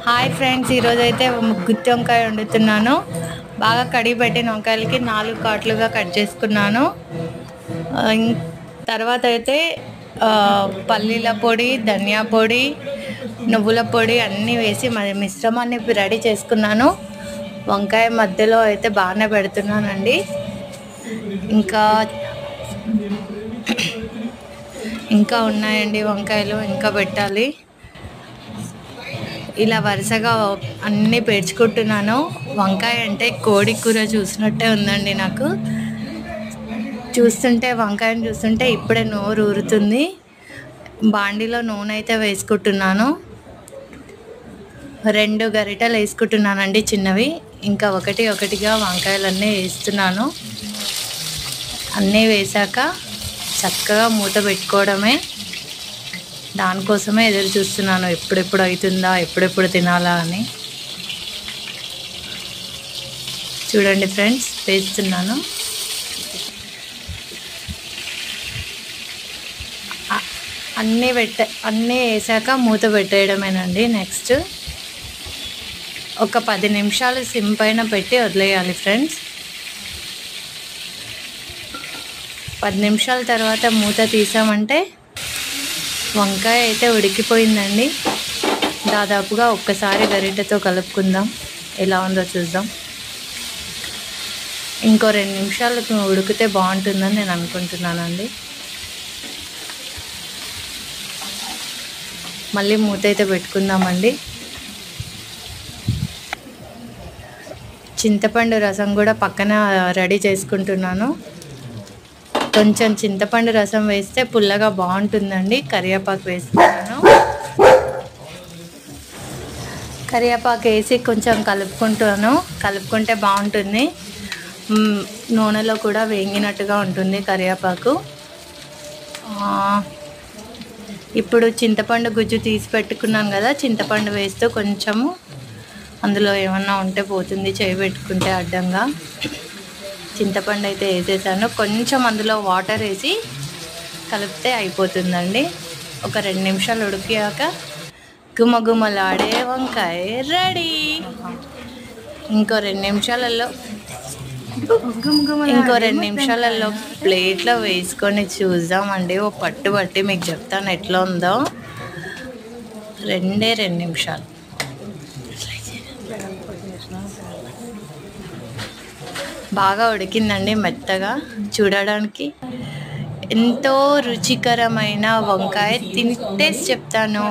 Hi friends, ఈరోజైతే గుత్తి వంకాయ వండుతున్నాను. బాగా కడిగి పెట్టిన వంకాయలకి 4 కాట్లుగా కట్ చేసుకున్నాను. తర్వాత అయితే పల్లీల పొడి, ధనియా పొడి, నువ్వుల పొడి అన్నీ వేసి మిశ్రమాన్ని రెడీ చేసుకున్నాను. వంకాయ మధ్యలో అయితే బాగానే పెడుతున్నానండి. ఇంకా ఉన్నాయండి వంకాయలు, ఇంకా పెట్టాలి. ఇలా వరుసగా అన్నీ పేర్చుకుంటున్నాను. వంకాయ అంటే కోడి కూర చూసినట్టే ఉందండి. నాకు వంకాయను చూస్తుంటే ఇప్పుడే నోరు ఊరుతుంది. బాండీలో నూనె అయితే వేసుకుంటున్నాను. 2 గరిటెలు వేసుకుంటున్నానండి చిన్నవి. ఇంకా ఒకటిగా వంకాయలన్నీ వేస్తున్నాను. అన్నీ వేసాక చక్కగా మూత పెట్టుకోవడమే. దానికోసమే ఎదురు చూస్తున్నాను, ఎప్పుడెప్పుడు అవుతుందా, ఎప్పుడెప్పుడు తినాలా అని. చూడండి ఫ్రెండ్స్, వేస్తున్నాను. అన్నీ వేసాక మూత పెట్టేయడమేనండి. నెక్స్ట్ ఒక 10 నిమిషాలు సిమ్ పైన పెట్టి వదిలేయాలి ఫ్రెండ్స్. 10 నిమిషాల తర్వాత మూత తీసామంటే వంకాయ అయితే ఉడికిపోయిందండి. దాదాపుగా ఒక్కసారి గరిటెతో కలుపుకుందాం, ఎలా ఉందో చూద్దాం. ఇంకో 2 నిమిషాలకు ఉడికితే బాగుంటుందని నేను అనుకుంటున్నానండి. మళ్ళీ మూత అయితే పెట్టుకుందామండి. చింతపండు రసం కూడా పక్కన రెడీ చేసుకుంటున్నాను. కొంచెం చింతపండు రసం వేస్తే పుల్లగా బాగుంటుందండి. కరివేపాకు వేస్తున్నాను. కరివేపాకు వేసి కొంచెం కలుపుకుంటే బాగుంటుంది. నూనెలో కూడా వేగినట్టుగా ఉంటుంది కరివేపాకు. ఇప్పుడు చింతపండు గుజ్జు తీసి పెట్టుకున్నాను కదా, చింతపండు వేస్తూ కొంచెము అందులో ఏమన్నా ఉంటే పోతుంది, చేయి పెట్టుకుంటే అడ్డంగా. చింతపండు అయితే వేసేసాను. కొంచెం అందులో వాటర్ వేసి కలిపితే అయిపోతుందండి. ఒక 2 నిమిషాలు ఉడికాక గుమగుమలాడే వంకాయ రెడీ. ఇంకో 2 నిమిషాలలో ప్లేట్లో వేసుకొని చూద్దామండి. ఓ పట్టు బట్టి మీకు చెప్తాను ఎట్లా ఉందో. 2 నిమిషాలు. బాగా ఉడికిందండి, మెత్తగా. చూడడానికి ఎంతో రుచికరమైన వంకాయ. తిని టేస్ట్ చెప్తాను.